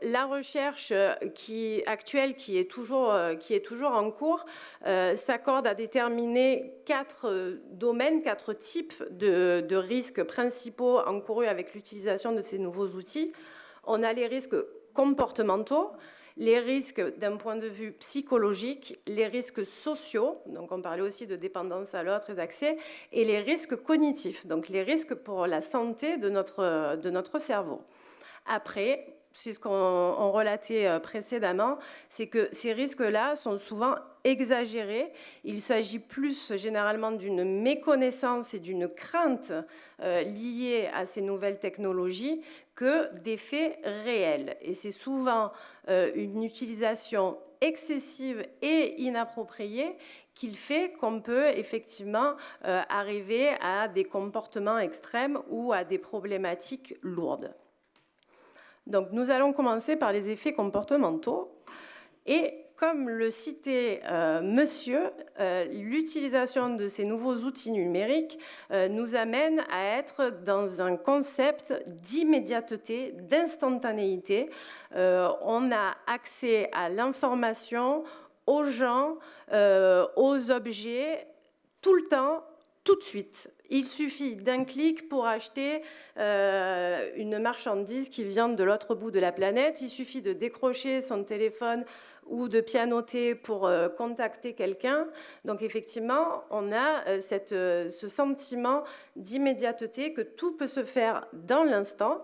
La recherche actuelle, qui est toujours en cours, s'accorde à déterminer 4 domaines, 4 types de risques principaux encourus avec l'utilisation de ces nouveaux outils. On a les risques comportementaux, les risques d'un point de vue psychologique, les risques sociaux, donc on parlait aussi de dépendance à l'autre et d'accès, et les risques cognitifs, donc les risques pour la santé de notre cerveau. Après, c'est ce qu'on relatait précédemment, c'est que ces risques-là sont souvent exagérés. Il s'agit plus généralement d'une méconnaissance et d'une crainte liée à ces nouvelles technologies que d'effets réels. Et c'est souvent une utilisation excessive et inappropriée qu'il fait qu'on peut effectivement arriver à des comportements extrêmes ou à des problématiques lourdes. Donc, nous allons commencer par les effets comportementaux. Et comme le citait monsieur, l'utilisation de ces nouveaux outils numériques nous amène à être dans un concept d'immédiateté, d'instantanéité. On a accès à l'information, aux gens, aux objets, tout le temps, tout de suite. Il suffit d'un clic pour acheter une marchandise qui vient de l'autre bout de la planète. Il suffit de décrocher son téléphone ou de pianoter pour contacter quelqu'un. Donc effectivement, on a ce sentiment d'immédiateté, que tout peut se faire dans l'instant.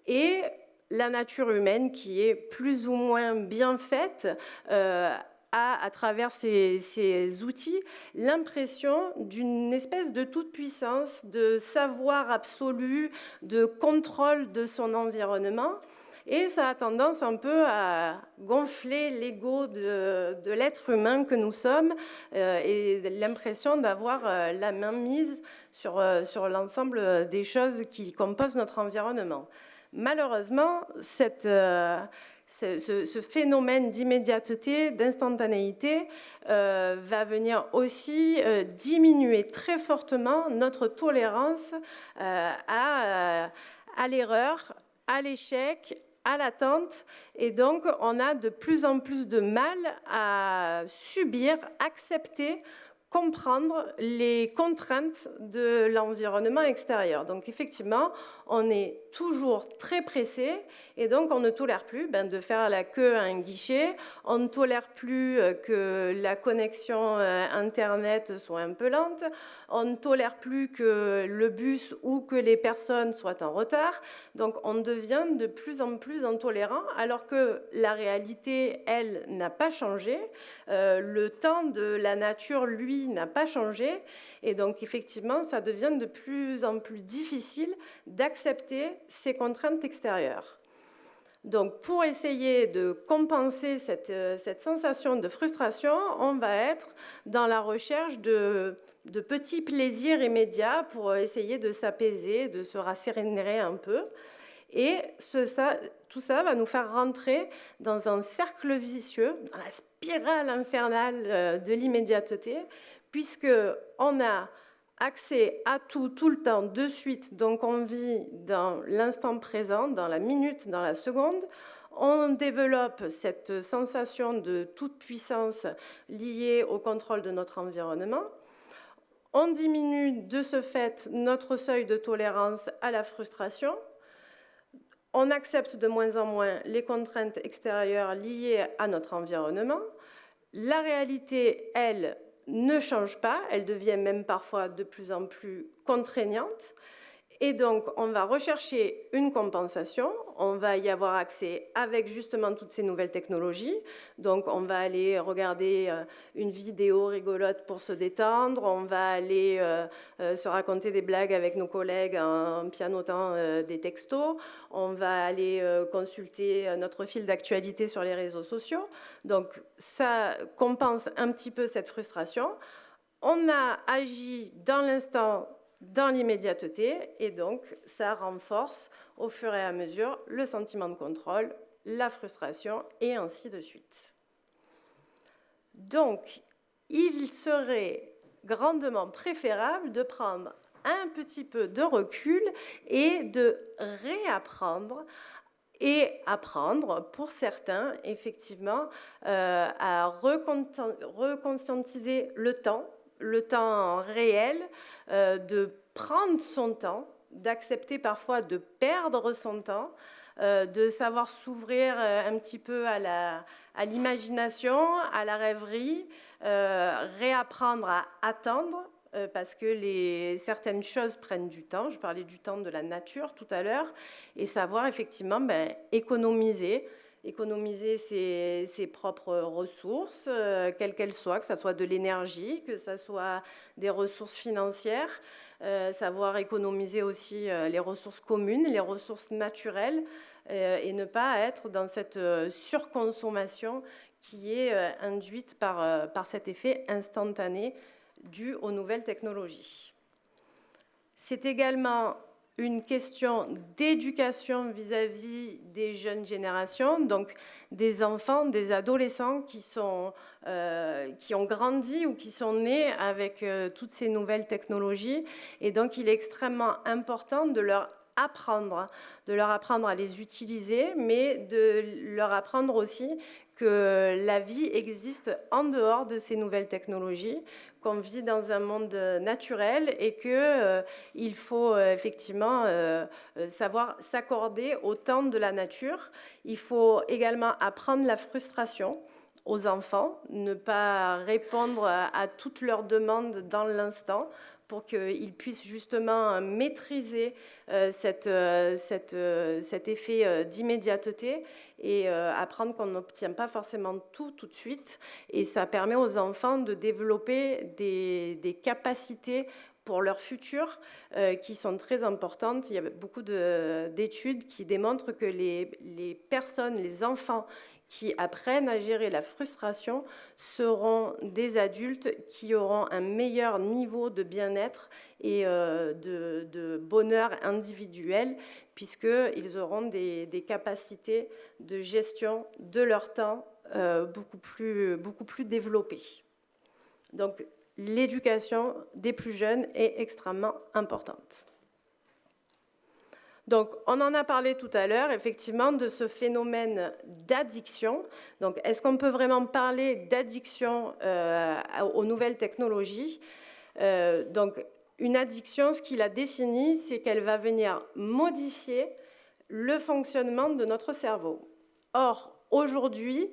Et la nature humaine, qui est plus ou moins bien faite, à travers ces outils, l'impression d'une espèce de toute-puissance, de savoir absolu, de contrôle de son environnement. Et ça a tendance un peu à gonfler l'ego de l'être humain que nous sommes et l'impression d'avoir la main mise sur l'ensemble des choses qui composent notre environnement. Malheureusement, ce phénomène d'immédiateté, d'instantanéité va venir aussi diminuer très fortement notre tolérance à l'erreur, à l'échec, à l'attente. Et donc, on a de plus en plus de mal à subir, accepter, comprendre les contraintes de l'environnement extérieur. Donc effectivement, on est toujours très pressé et donc on ne tolère plus de faire la queue à un guichet, on ne tolère plus que la connexion Internet soit un peu lente, on ne tolère plus que le bus ou que les personnes soient en retard. Donc on devient de plus en plus intolérant alors que la réalité, elle, n'a pas changé. Le temps de la nature, lui, n'a pas changé. Et donc, effectivement, ça devient de plus en plus difficile d'accepter ces contraintes extérieures. Donc, pour essayer de compenser cette sensation de frustration, on va être dans la recherche de petits plaisirs immédiats pour essayer de s'apaiser, de se rasséréner un peu. Et tout ça va nous faire rentrer dans un cercle vicieux, dans la spirale infernale de l'immédiateté, puisqu'on a accès à tout le temps, de suite. Donc on vit dans l'instant présent, dans la minute, dans la seconde. On développe cette sensation de toute puissance liée au contrôle de notre environnement. On diminue de ce fait notre seuil de tolérance à la frustration. On accepte de moins en moins les contraintes extérieures liées à notre environnement. La réalité, elle, ne change pas, elle devient même parfois de plus en plus contraignante. Et donc, on va rechercher une compensation, on va y avoir accès avec justement toutes ces nouvelles technologies. Donc, on va aller regarder une vidéo rigolote pour se détendre, on va aller se raconter des blagues avec nos collègues en pianotant des textos, on va aller consulter notre fil d'actualité sur les réseaux sociaux. Donc, ça compense un petit peu cette frustration. On a agi dans l'instant, dans l'immédiateté, et donc ça renforce au fur et à mesure le sentiment de contrôle, la frustration, et ainsi de suite. Donc, il serait grandement préférable de prendre un petit peu de recul et de réapprendre et apprendre, pour certains, effectivement, à reconscientiser le temps réel, de prendre son temps, d'accepter parfois de perdre son temps, de savoir s'ouvrir un petit peu à l'imagination, à la rêverie, réapprendre à attendre, parce que certaines choses prennent du temps. Je parlais du temps de la nature tout à l'heure, et savoir effectivement économiser ses propres ressources, quelles qu'elles soient, que ce soit de l'énergie, que ce soit des ressources financières, savoir économiser aussi les ressources communes, les ressources naturelles, et ne pas être dans cette surconsommation qui est induite par cet effet instantané dû aux nouvelles technologies. C'est également une question d'éducation vis-à-vis des jeunes générations, donc des enfants, des adolescents qui ont grandi ou qui sont nés avec toutes ces nouvelles technologies. Et donc, il est extrêmement important de leur apprendre à les utiliser, mais de leur apprendre aussi que la vie existe en dehors de ces nouvelles technologies, qu'on vit dans un monde naturel et qu'il faut effectivement savoir s'accorder au temps de la nature. Il faut également apprendre la frustration aux enfants, ne pas répondre à toutes leurs demandes dans l'instant, pour qu'ils puissent justement maîtriser cet effet d'immédiateté et apprendre qu'on n'obtient pas forcément tout de suite. Et ça permet aux enfants de développer des capacités pour leur futur qui sont très importantes. Il y a beaucoup d'études qui démontrent que les personnes, les enfants qui apprennent à gérer la frustration seront des adultes qui auront un meilleur niveau de bien-être et de bonheur individuel, puisqu'ils auront des capacités de gestion de leur temps beaucoup plus développées. Donc, l'éducation des plus jeunes est extrêmement importante. Donc, on en a parlé tout à l'heure, effectivement, de ce phénomène d'addiction. Donc, est-ce qu'on peut vraiment parler d'addiction aux nouvelles technologies? Donc, une addiction, ce qu'il a défini, c'est qu'elle va venir modifier le fonctionnement de notre cerveau. Or, aujourd'hui,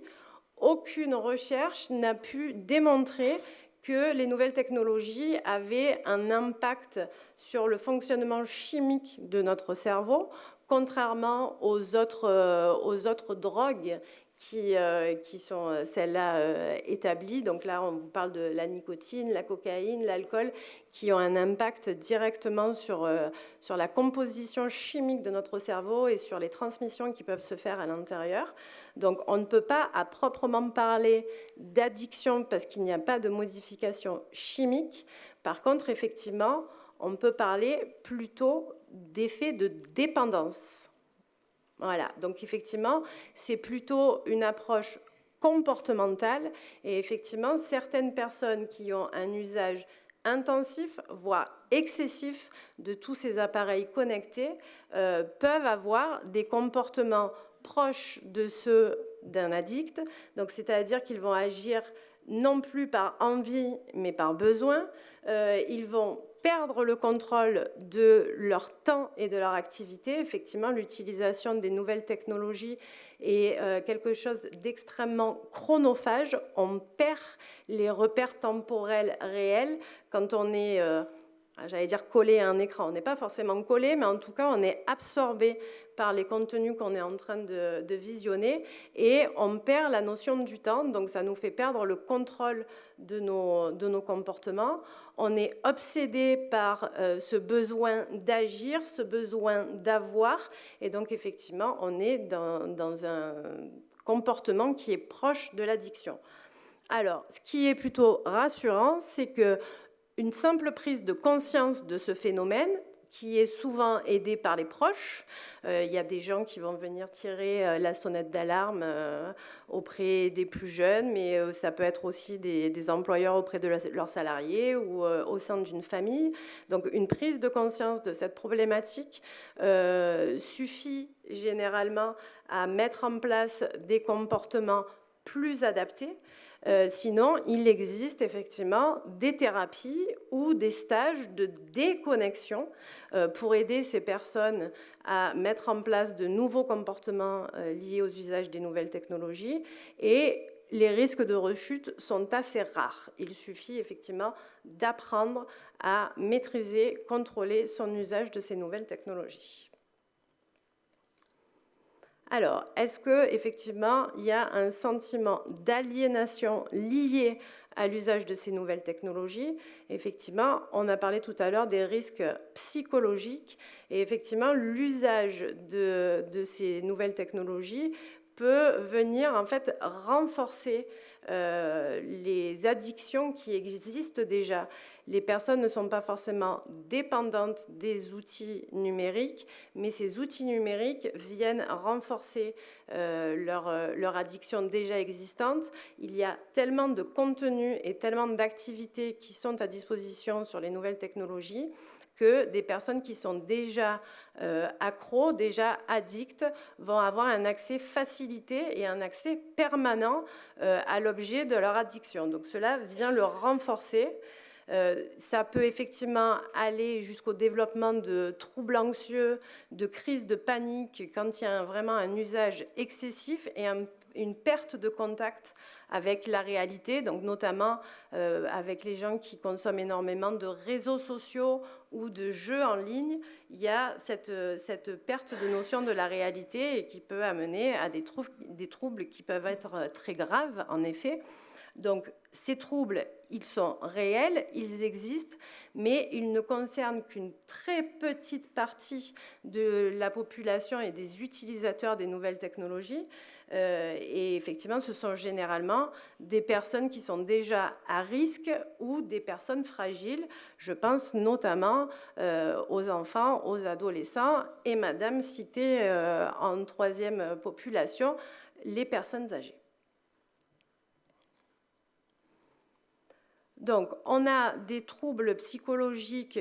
aucune recherche n'a pu démontrer que les nouvelles technologies avaient un impact sur le fonctionnement chimique de notre cerveau, contrairement aux autres drogues qui sont celles-là établies. Donc là, on vous parle de la nicotine, la cocaïne, l'alcool, qui ont un impact directement sur la composition chimique de notre cerveau et sur les transmissions qui peuvent se faire à l'intérieur. Donc, on ne peut pas à proprement parler d'addiction parce qu'il n'y a pas de modification chimique. Par contre, effectivement, on peut parler plutôt d'effet de dépendance. Voilà, donc effectivement, c'est plutôt une approche comportementale et effectivement, certaines personnes qui ont un usage intensif, voire excessif de tous ces appareils connectés peuvent avoir des comportements proches de ceux d'un addict. Donc, c'est-à-dire qu'ils vont agir non plus par envie, mais par besoin. Ils vont perdre le contrôle de leur temps et de leur activité. Effectivement, l'utilisation des nouvelles technologies est quelque chose d'extrêmement chronophage. On perd les repères temporels réels quand on est, j'allais dire, collé à un écran. On n'est pas forcément collé, mais en tout cas, on est absorbé par les contenus qu'on est en train de visionner et on perd la notion du temps, donc ça nous fait perdre le contrôle de nos comportements. On est obsédé par ce besoin d'agir, ce besoin d'avoir, et donc effectivement, on est dans un comportement qui est proche de l'addiction. Alors, ce qui est plutôt rassurant, c'est qu'une simple prise de conscience de ce phénomène, qui est souvent aidé par les proches. Il y a des gens qui vont venir tirer la sonnette d'alarme auprès des plus jeunes, mais ça peut être aussi des employeurs auprès de leurs salariés ou au sein d'une famille. Donc une prise de conscience de cette problématique suffit généralement à mettre en place des comportements plus adaptés. Sinon, il existe effectivement des thérapies ou des stages de déconnexion pour aider ces personnes à mettre en place de nouveaux comportements liés aux usages des nouvelles technologies. Et les risques de rechute sont assez rares. Il suffit effectivement d'apprendre à maîtriser, contrôler son usage de ces nouvelles technologies. Alors, est-ce qu'effectivement, il y a un sentiment d'aliénation lié à l'usage de ces nouvelles technologies? Effectivement, on a parlé tout à l'heure des risques psychologiques. Et effectivement, l'usage de ces nouvelles technologies peut venir en fait renforcer les addictions qui existent déjà. Les personnes ne sont pas forcément dépendantes des outils numériques, mais ces outils numériques viennent renforcer leur addiction déjà existante. Il y a tellement de contenus et tellement d'activités qui sont à disposition sur les nouvelles technologies que des personnes qui sont déjà accros, déjà addictes, vont avoir un accès facilité et un accès permanent à l'objet de leur addiction. Donc cela vient le renforcer. Ça peut effectivement aller jusqu'au développement de troubles anxieux, de crises de panique quand il y a vraiment un usage excessif et une perte de contact avec la réalité, donc notamment avec les gens qui consomment énormément de réseaux sociaux ou de jeux en ligne. Il y a cette perte de notion de la réalité et qui peut amener à des troubles qui peuvent être très graves, en effet. Donc, ces troubles, ils sont réels, ils existent, mais ils ne concernent qu'une très petite partie de la population et des utilisateurs des nouvelles technologies. Et effectivement, ce sont généralement des personnes qui sont déjà à risque ou des personnes fragiles. Je pense notamment aux enfants, aux adolescents et Madame citait en troisième population, les personnes âgées. Donc, on a des troubles psychologiques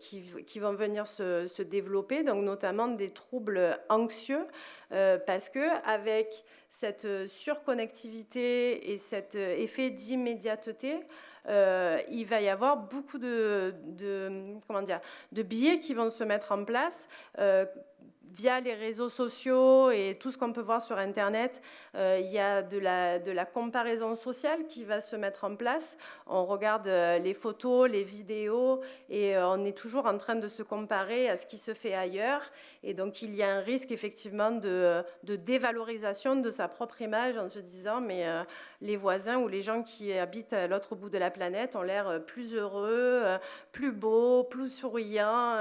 qui vont venir se développer, donc notamment des troubles anxieux, parce qu'avec cette surconnectivité et cet effet d'immédiateté, il va y avoir beaucoup de biais qui vont se mettre en place via les réseaux sociaux et tout ce qu'on peut voir sur Internet. Il y a de la comparaison sociale qui va se mettre en place. On regarde les photos, les vidéos et on est toujours en train de se comparer à ce qui se fait ailleurs. Et donc, il y a un risque effectivement de dévalorisation de sa propre image en se disant mais les voisins ou les gens qui habitent à l'autre bout de la planète ont l'air plus heureux, plus beaux, plus souriants,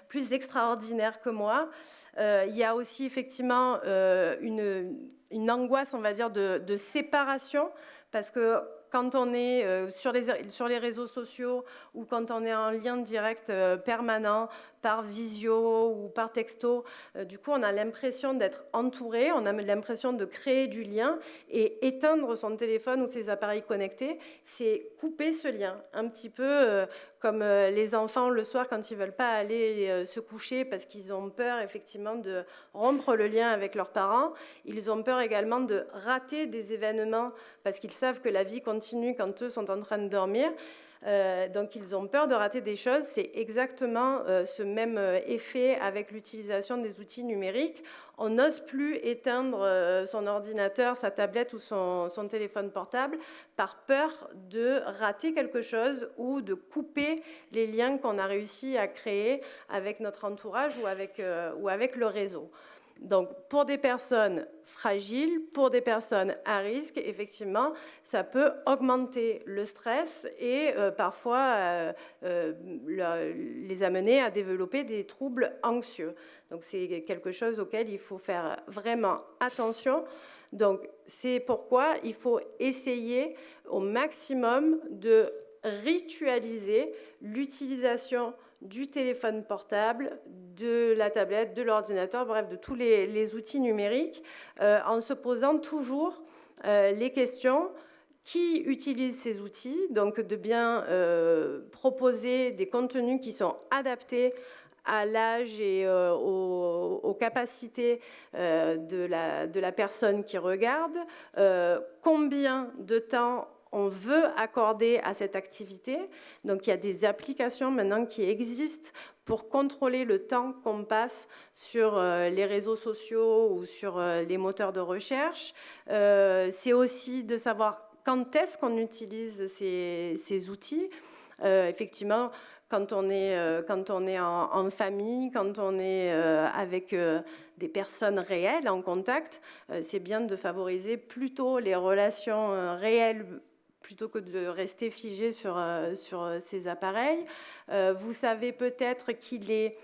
plus extraordinaires que moi. Il y a aussi effectivement une angoisse, on va dire, de séparation, parce que quand on est sur les réseaux sociaux ou quand on est en lien direct permanent par visio ou par texto, du coup on a l'impression d'être entouré, on a l'impression de créer du lien, et éteindre son téléphone ou ses appareils connectés, c'est couper ce lien, un petit peu comme les enfants le soir quand ils ne veulent pas aller se coucher parce qu'ils ont peur effectivement de rompre le lien avec leurs parents. Ils ont peur également de rater des événements parce qu'ils savent que la vie continue quand eux sont en train de dormir. Donc ils ont peur de rater des choses. C'est exactement ce même effet avec l'utilisation des outils numériques. On n'ose plus éteindre son ordinateur, sa tablette ou son téléphone portable par peur de rater quelque chose ou de couper les liens qu'on a réussi à créer avec notre entourage ou avec le réseau. Donc, pour des personnes fragiles, pour des personnes à risque, effectivement, ça peut augmenter le stress et parfois les amener à développer des troubles anxieux. Donc, c'est quelque chose auquel il faut faire vraiment attention. Donc, c'est pourquoi il faut essayer au maximum de ritualiser l'utilisation du téléphone portable, de la tablette, de l'ordinateur, bref, de tous les outils numériques, en se posant toujours les questions: qui utilise ces outils? Donc de bien proposer des contenus qui sont adaptés à l'âge et aux capacités de la personne qui regarde, combien de temps on veut accorder à cette activité. Donc il y a des applications maintenant qui existent pour contrôler le temps qu'on passe sur les réseaux sociaux ou sur les moteurs de recherche. C'est aussi de savoir quand est-ce qu'on utilise ces outils. Effectivement, quand on est en famille, quand on est avec des personnes réelles en contact, c'est bien de favoriser plutôt les relations réelles plutôt que de rester figé sur ces appareils. Vous savez peut-être qu'il est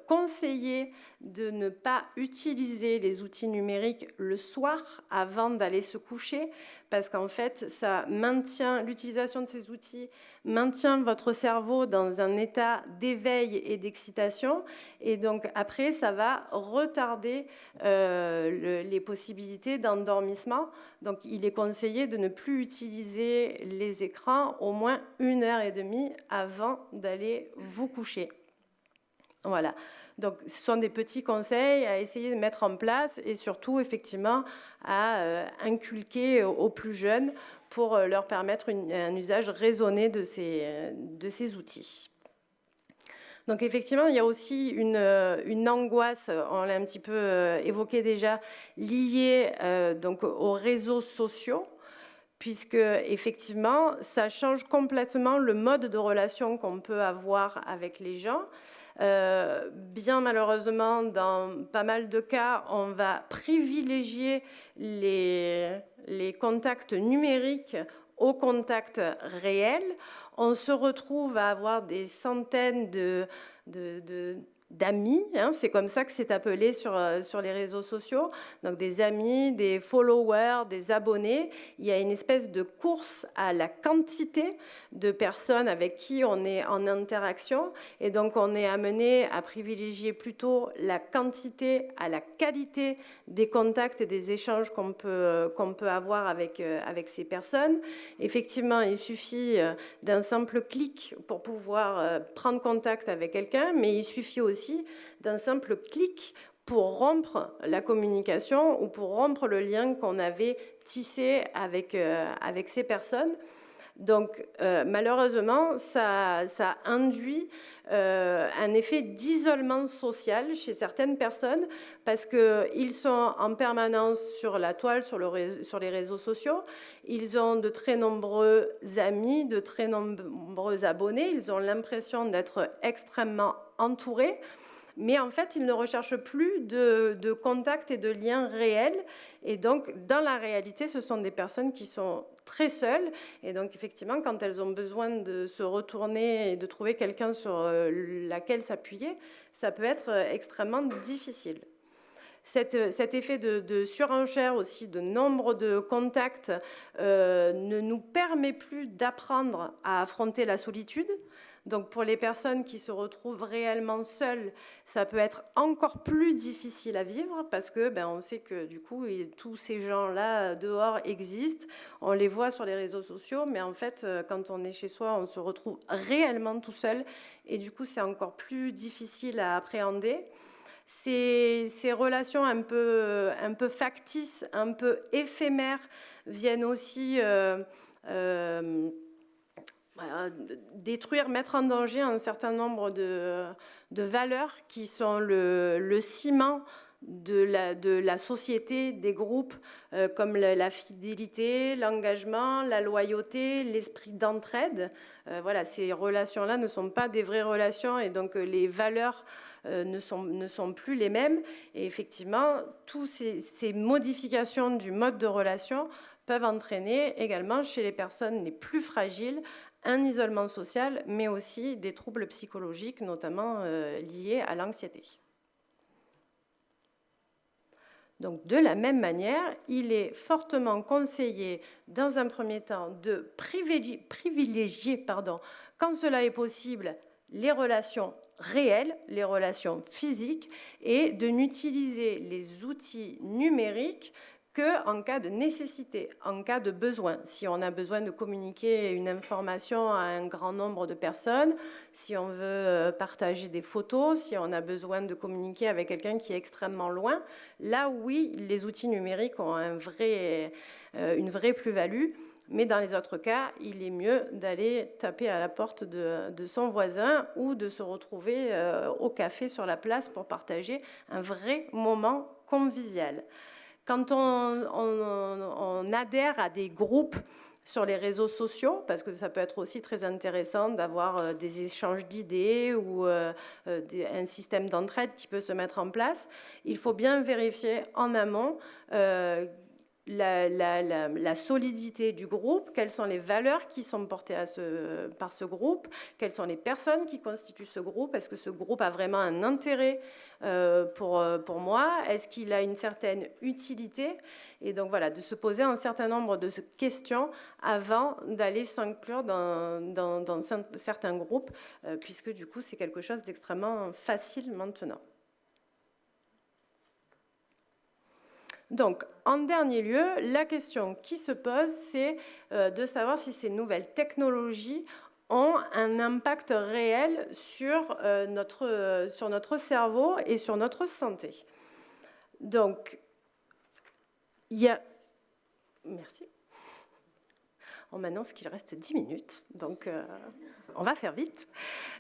conseillé de ne pas utiliser les outils numériques le soir avant d'aller se coucher, parce qu'en fait, ça maintient, l'utilisation de ces outils maintient votre cerveau dans un état d'éveil et d'excitation, et donc après, ça va retarder les possibilités d'endormissement. Donc, il est conseillé de ne plus utiliser les écrans au moins 1h30 avant d'aller vous coucher. Voilà. Donc, ce sont des petits conseils à essayer de mettre en place et surtout, effectivement, à inculquer aux plus jeunes pour leur permettre un usage raisonné de ces outils. Donc, effectivement, il y a aussi une angoisse, on l'a un petit peu évoqué déjà, liée donc aux réseaux sociaux, puisque, effectivement, ça change complètement le mode de relation qu'on peut avoir avec les gens. Bien malheureusement, dans pas mal de cas, on va privilégier les contacts numériques aux contacts réels. On se retrouve à avoir des centaines d'amis, hein, c'est comme ça que c'est appelé sur les réseaux sociaux, donc des amis, des followers, des abonnés. Il y a une espèce de course à la quantité de personnes avec qui on est en interaction, et donc on est amené à privilégier plutôt la quantité à la qualité des contacts et des échanges qu'on peut avoir avec ces personnes. Effectivement, il suffit d'un simple clic pour pouvoir prendre contact avec quelqu'un, mais il suffit aussi d'un simple clic pour rompre la communication ou pour rompre le lien qu'on avait tissé avec ces personnes. Donc, malheureusement, ça induit un effet d'isolement social chez certaines personnes parce qu'ils sont en permanence sur la toile, sur les réseaux sociaux. Ils ont de très nombreux amis, de très nombreux abonnés. Ils ont l'impression d'être extrêmement entourés. Mais en fait, ils ne recherchent plus de contacts et de liens réels. Et donc, dans la réalité, ce sont des personnes qui sont très seules. Et donc, effectivement, quand elles ont besoin de se retourner et de trouver quelqu'un sur laquelle s'appuyer, ça peut être extrêmement difficile. Cet effet de surenchère aussi, de nombre de contacts, ne nous permet plus d'apprendre à affronter la solitude. Donc pour les personnes qui se retrouvent réellement seules, ça peut être encore plus difficile à vivre parce que on sait que du coup tous ces gens-là dehors existent, on les voit sur les réseaux sociaux, mais en fait quand on est chez soi, on se retrouve réellement tout seul et du coup c'est encore plus difficile à appréhender. Ces relations un peu factices, un peu éphémères viennent aussi détruire, mettre en danger un certain nombre de valeurs qui sont le ciment de la société, des groupes, comme la fidélité, l'engagement, la loyauté, l'esprit d'entraide. Voilà, ces relations-là ne sont pas des vraies relations et donc les valeurs ne sont plus les mêmes. Et effectivement, toutes ces modifications du mode de relation peuvent entraîner également chez les personnes les plus fragiles un isolement social, mais aussi des troubles psychologiques, notamment liés à l'anxiété. Donc, de la même manière, il est fortement conseillé, dans un premier temps, de privilégier, quand cela est possible, les relations réelles, les relations physiques, et de n'utiliser les outils numériques qu'en cas de nécessité, en cas de besoin. Si on a besoin de communiquer une information à un grand nombre de personnes, si on veut partager des photos, si on a besoin de communiquer avec quelqu'un qui est extrêmement loin, là oui, les outils numériques ont une vraie plus-value. Mais dans les autres cas, il est mieux d'aller taper à la porte de son voisin ou de se retrouver au café sur la place pour partager un vrai moment convivial. Quand on adhère à des groupes sur les réseaux sociaux, parce que ça peut être aussi très intéressant d'avoir des échanges d'idées ou un système d'entraide qui peut se mettre en place, il faut bien vérifier en amont la solidité du groupe, quelles sont les valeurs qui sont portées par ce groupe, quelles sont les personnes qui constituent ce groupe, est-ce que ce groupe a vraiment un intérêt pour moi, est-ce qu'il a une certaine utilité, et donc voilà, de se poser un certain nombre de questions avant d'aller s'inclure dans certains groupes, puisque du coup c'est quelque chose d'extrêmement facile maintenant. Donc, en dernier lieu, la question qui se pose, c'est de savoir si ces nouvelles technologies ont un impact réel sur notre cerveau et sur notre santé. Donc, il y a... Merci. On m'annonce qu'il reste 10 minutes, donc on va faire vite.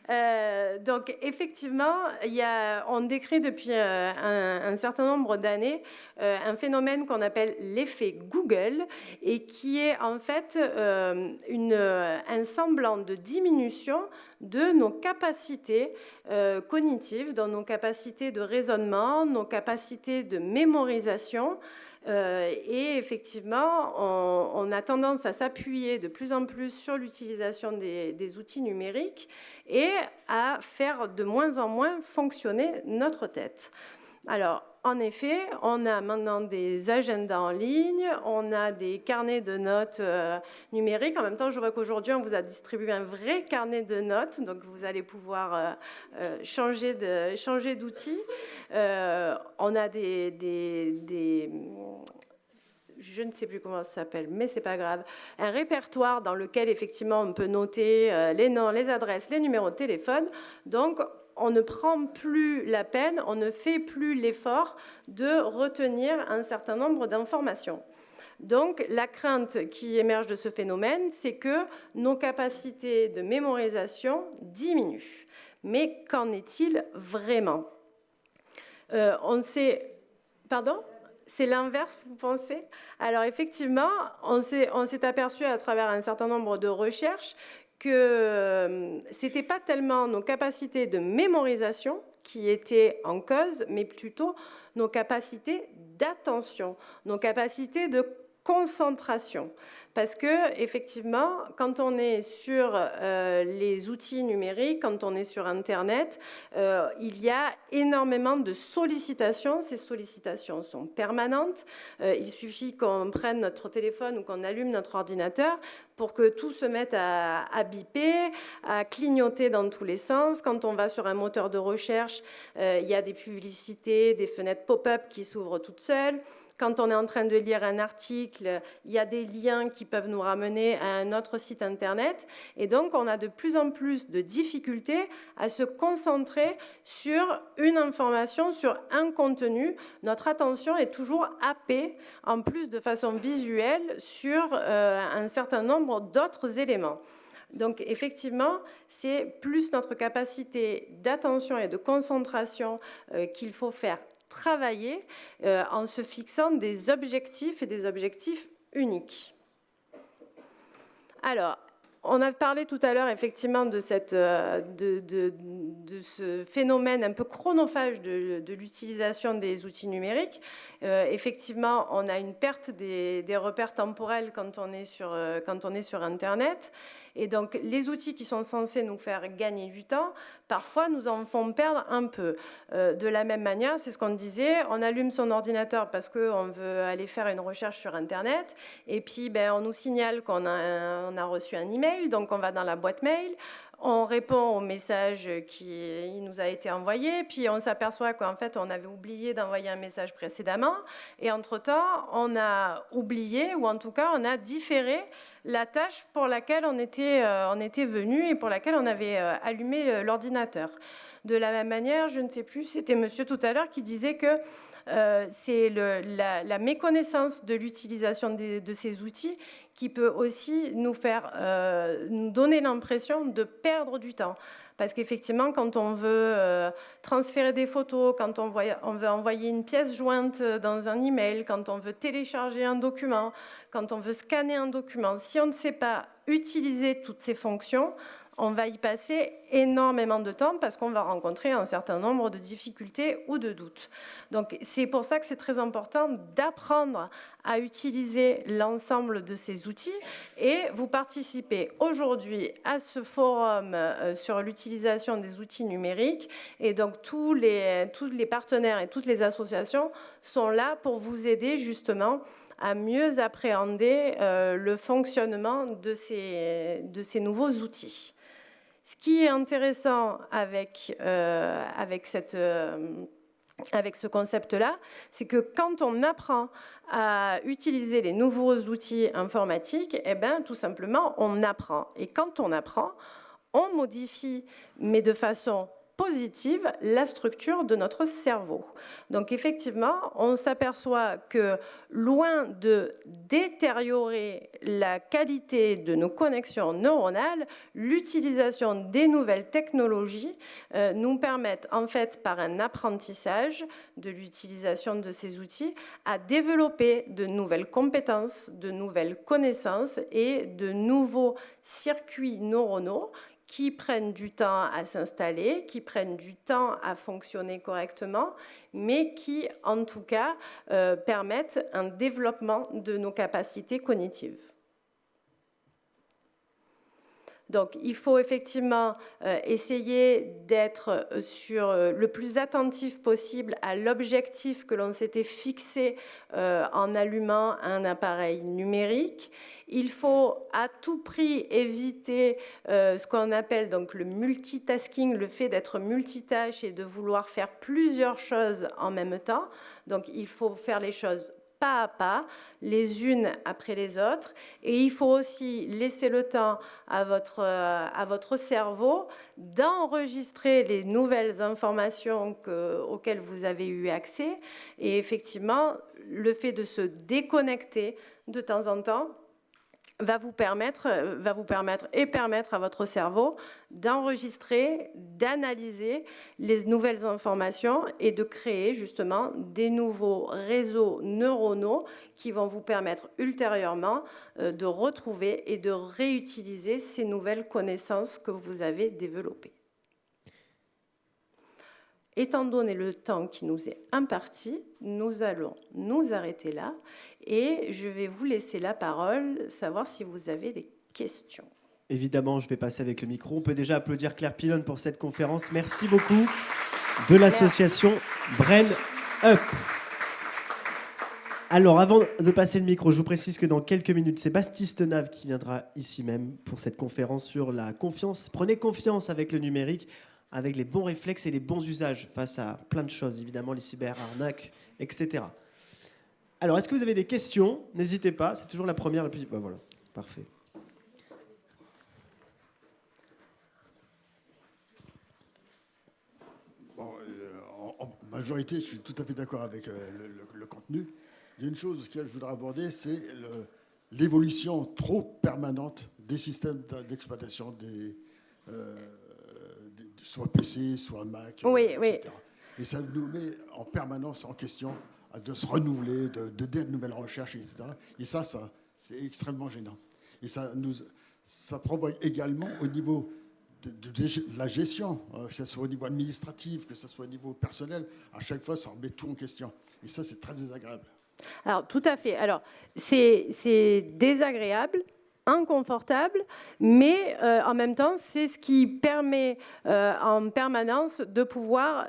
Donc effectivement, on décrit depuis un certain nombre d'années un phénomène qu'on appelle l'effet Google et qui est en fait un semblant de diminution de nos capacités cognitives, dans nos capacités de raisonnement, nos capacités de mémorisation. Et effectivement, on a tendance à s'appuyer de plus en plus sur l'utilisation des outils numériques et à faire de moins en moins fonctionner notre tête. Alors, en effet, on a maintenant des agendas en ligne, on a des carnets de notes numériques. En même temps, je vois qu'aujourd'hui, on vous a distribué un vrai carnet de notes, donc vous allez pouvoir changer d'outil. On a je ne sais plus comment ça s'appelle, mais c'est pas grave, un répertoire dans lequel effectivement on peut noter les noms, les adresses, les numéros de téléphone. Donc on ne prend plus la peine, on ne fait plus l'effort de retenir un certain nombre d'informations. Donc la crainte qui émerge de ce phénomène, c'est que nos capacités de mémorisation diminuent. Mais qu'en est-il vraiment ? On sait... Pardon ? C'est l'inverse, vous pensez? Alors effectivement, on s'est aperçu à travers un certain nombre de recherches que ce n'était pas tellement nos capacités de mémorisation qui étaient en cause, mais plutôt nos capacités d'attention, nos capacités de concentration. Parce que effectivement, quand on est sur les outils numériques, quand on est sur Internet, il y a énormément de sollicitations. Ces sollicitations sont permanentes. Il suffit qu'on prenne notre téléphone ou qu'on allume notre ordinateur pour que tout se mette à biper, à clignoter dans tous les sens. Quand on va sur un moteur de recherche, il y a des publicités, des fenêtres pop-up qui s'ouvrent toutes seules. Quand on est en train de lire un article, il y a des liens qui peuvent nous ramener à un autre site Internet. Et donc, on a de plus en plus de difficultés à se concentrer sur une information, sur un contenu. Notre attention est toujours happée, en plus de façon visuelle, sur un certain nombre d'autres éléments. Donc, effectivement, c'est plus notre capacité d'attention et de concentration qu'il faut faire travailler en se fixant des objectifs et des objectifs uniques. Alors, on a parlé tout à l'heure effectivement de ce phénomène un peu chronophage de l'utilisation des outils numériques. Effectivement, on a une perte des repères temporels quand on est sur Internet. Et donc, les outils qui sont censés nous faire gagner du temps, parfois nous en font perdre un peu. De la même manière, c'est ce qu'on disait, on allume son ordinateur parce qu'on veut aller faire une recherche sur Internet, et puis on nous signale qu'on a reçu un email, donc on va dans la boîte mail, On répond au message qui nous a été envoyé, puis on s'aperçoit qu'en fait, on avait oublié d'envoyer un message précédemment, et entre-temps, on a oublié, ou en tout cas, on a différé la tâche pour laquelle on était venu et pour laquelle on avait allumé l'ordinateur. De la même manière, je ne sais plus, c'était monsieur tout à l'heure qui disait que c'est la méconnaissance de l'utilisation de ces outils qui peut aussi nous faire nous donner l'impression de perdre du temps. Parce qu'effectivement, quand on veut transférer des photos, quand on veut envoyer une pièce jointe dans un email, quand on veut télécharger un document, quand on veut scanner un document, si on ne sait pas utiliser toutes ces fonctions, on va y passer énormément de temps parce qu'on va rencontrer un certain nombre de difficultés ou de doutes. Donc c'est pour ça que c'est très important d'apprendre à utiliser l'ensemble de ces outils, et vous participez aujourd'hui à ce forum sur l'utilisation des outils numériques, et donc tous les partenaires et toutes les associations sont là pour vous aider justement à mieux appréhender le fonctionnement de ces nouveaux outils. Ce qui est intéressant avec ce concept-là, c'est que quand on apprend à utiliser les nouveaux outils informatiques, eh bien, tout simplement, on apprend. Et quand on apprend, on modifie, mais de façon positive, la structure de notre cerveau. Donc effectivement, on s'aperçoit que loin de détériorer la qualité de nos connexions neuronales, l'utilisation des nouvelles technologies nous permettent en fait par un apprentissage de l'utilisation de ces outils à développer de nouvelles compétences, de nouvelles connaissances et de nouveaux circuits neuronaux qui prennent du temps à s'installer, qui prennent du temps à fonctionner correctement, mais qui, en tout cas, permettent un développement de nos capacités cognitives. Donc, il faut effectivement essayer d'être le plus attentif possible à l'objectif que l'on s'était fixé en allumant un appareil numérique. Il faut à tout prix éviter ce qu'on appelle donc le multitasking, le fait d'être multitâche et de vouloir faire plusieurs choses en même temps. Donc, il faut faire les choses pas à pas, les unes après les autres. Et il faut aussi laisser le temps à votre cerveau d'enregistrer les nouvelles informations auxquelles vous avez eu accès. Et effectivement, le fait de se déconnecter de temps en temps va vous permettre et permettre à votre cerveau d'enregistrer, d'analyser les nouvelles informations et de créer justement des nouveaux réseaux neuronaux qui vont vous permettre ultérieurement de retrouver et de réutiliser ces nouvelles connaissances que vous avez développées. Étant donné le temps qui nous est imparti, nous allons nous arrêter là et je vais vous laisser la parole, savoir si vous avez des questions. Évidemment, je vais passer avec le micro. On peut déjà applaudir Claire Pilon pour cette conférence. Merci beaucoup de l'association Brain Up. Alors, avant de passer le micro, je vous précise que dans quelques minutes, c'est Baptiste Nave qui viendra ici même pour cette conférence sur la confiance. Prenez confiance avec le numérique, avec les bons réflexes et les bons usages face à plein de choses, évidemment les cyberarnaques, etc. Alors, est-ce que vous avez des questions? N'hésitez pas, c'est toujours la première. Ben voilà, parfait. Bon, en majorité, je suis tout à fait d'accord avec le contenu. Il y a une chose que je voudrais aborder, c'est l'évolution trop permanente des systèmes d'exploitation soit PC, soit Mac, oui, etc. Oui. Et ça nous met en permanence en question de se renouveler, de nouvelles recherches, etc. Et ça c'est extrêmement gênant. Et ça provoque également au niveau de la gestion, que ce soit au niveau administratif, que ce soit au niveau personnel, à chaque fois, ça remet tout en question. Et ça, c'est très désagréable. Alors, tout à fait. Alors, c'est désagréable, inconfortable, mais en même temps, c'est ce qui permet en permanence de pouvoir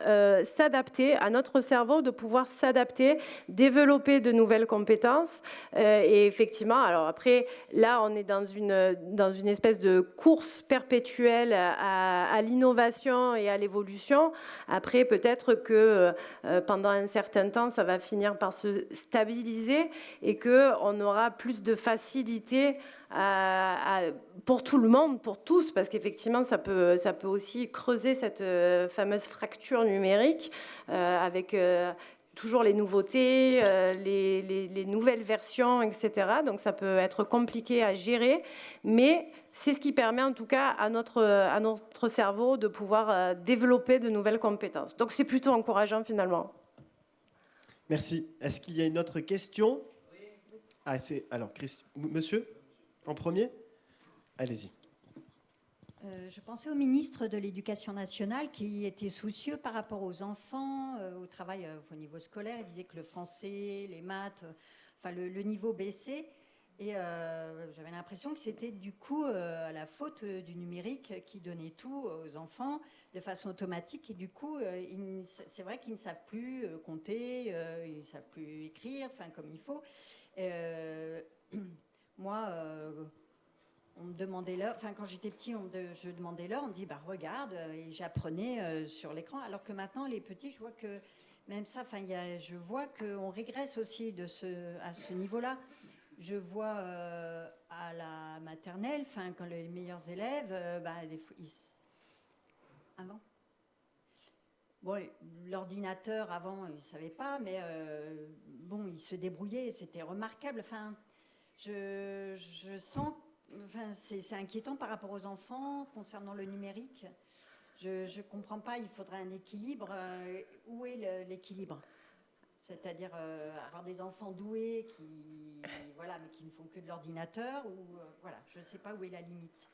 s'adapter à notre cerveau, de pouvoir s'adapter, développer de nouvelles compétences. Et effectivement, alors après, là, on est dans une espèce de course perpétuelle à l'innovation et à l'évolution. Après, peut-être que pendant un certain temps, ça va finir par se stabiliser et qu'on aura plus de facilité pour tout le monde, pour tous, parce qu'effectivement, ça peut aussi creuser cette fameuse fracture numérique avec toujours les nouveautés, les nouvelles versions, etc. Donc, ça peut être compliqué à gérer, mais c'est ce qui permet en tout cas à notre cerveau de pouvoir développer de nouvelles compétences. Donc, c'est plutôt encourageant finalement. Merci. Est-ce qu'il y a une autre question? Ah, alors, monsieur, en premier? Allez-y. Je pensais au ministre de l'Éducation nationale qui était soucieux par rapport aux enfants, au travail au niveau scolaire. Il disait que le français, les maths, le niveau baissait. Et j'avais l'impression que c'était du coup la faute du numérique qui donnait tout aux enfants de façon automatique. Et du coup, c'est vrai qu'ils ne savent plus compter, ils ne savent plus écrire comme il faut. Moi, on me demandait l'heure, quand j'étais petit, je demandais l'heure, on me dit regarde, et j'apprenais sur l'écran. Alors que maintenant, les petits, je vois que même ça, je vois qu'on régresse aussi à ce niveau-là. Je vois à la maternelle, quand les meilleurs élèves, des fois, avant. Bon, l'ordinateur avant, ils ne savaient pas, mais ils se débrouillaient, c'était remarquable. Je sens, c'est inquiétant par rapport aux enfants concernant le numérique. Je ne comprends pas, il faudrait un équilibre. Où est l'équilibre ? C'est-à-dire avoir des enfants doués mais qui ne font que de l'ordinateur, je ne sais pas où est la limite.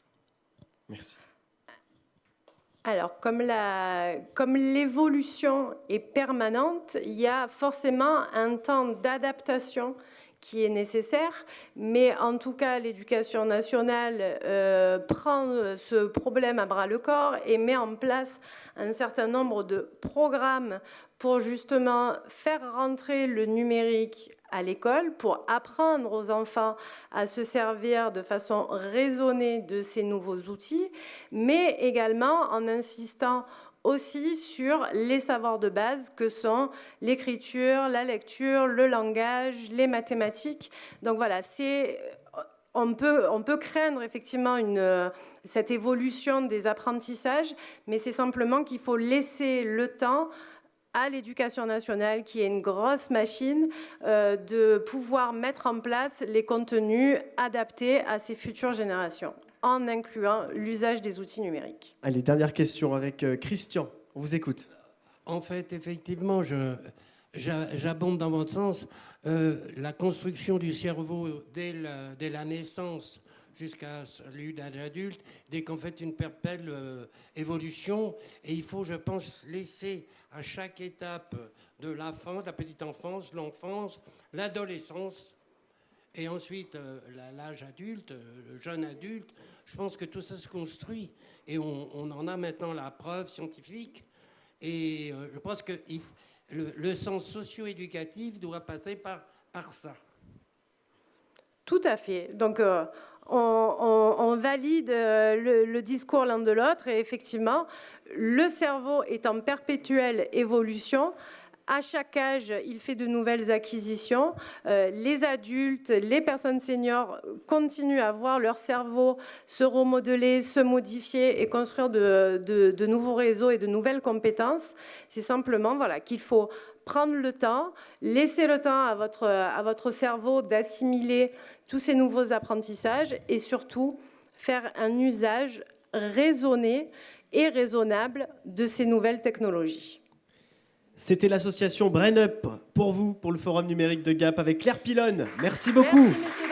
Merci. Alors, comme l'évolution est permanente, il y a forcément un temps d'adaptation qui est nécessaire, mais en tout cas, l'Éducation nationale prend ce problème à bras-le-corps et met en place un certain nombre de programmes pour justement faire rentrer le numérique à l'école, pour apprendre aux enfants à se servir de façon raisonnée de ces nouveaux outils, mais également en insistant aussi sur les savoirs de base que sont l'écriture, la lecture, le langage, les mathématiques. Donc voilà, on peut craindre effectivement cette évolution des apprentissages, mais c'est simplement qu'il faut laisser le temps à l'Éducation nationale, qui est une grosse machine, de pouvoir mettre en place les contenus adaptés à ces futures générations, en incluant l'usage des outils numériques. Allez, dernière question avec Christian. On vous écoute. En fait, effectivement, j'abonde dans votre sens. La construction du cerveau dès la naissance jusqu'à celui d'un adulte, dès qu'en fait une perpétuelle évolution. Et il faut, je pense, laisser à chaque étape de l'enfance, la petite enfance, l'enfance, l'adolescence, et ensuite l'âge adulte, le jeune adulte. Je pense que tout ça se construit. Et on en a maintenant la preuve scientifique. Et je pense que le sens socio-éducatif doit passer par ça. Tout à fait. Donc, on valide le discours l'un de l'autre. Et effectivement, le cerveau est en perpétuelle évolution. À chaque âge, il fait de nouvelles acquisitions. Les adultes, les personnes seniors continuent à voir leur cerveau se remodeler, se modifier et construire de nouveaux réseaux et de nouvelles compétences. C'est simplement qu'il faut prendre le temps, laisser le temps à votre cerveau d'assimiler tous ces nouveaux apprentissages et surtout faire un usage raisonné et raisonnable de ces nouvelles technologies. C'était l'association Brain Up pour vous, pour le Forum numérique de Gap avec Claire Pilonne. Merci beaucoup. Merci,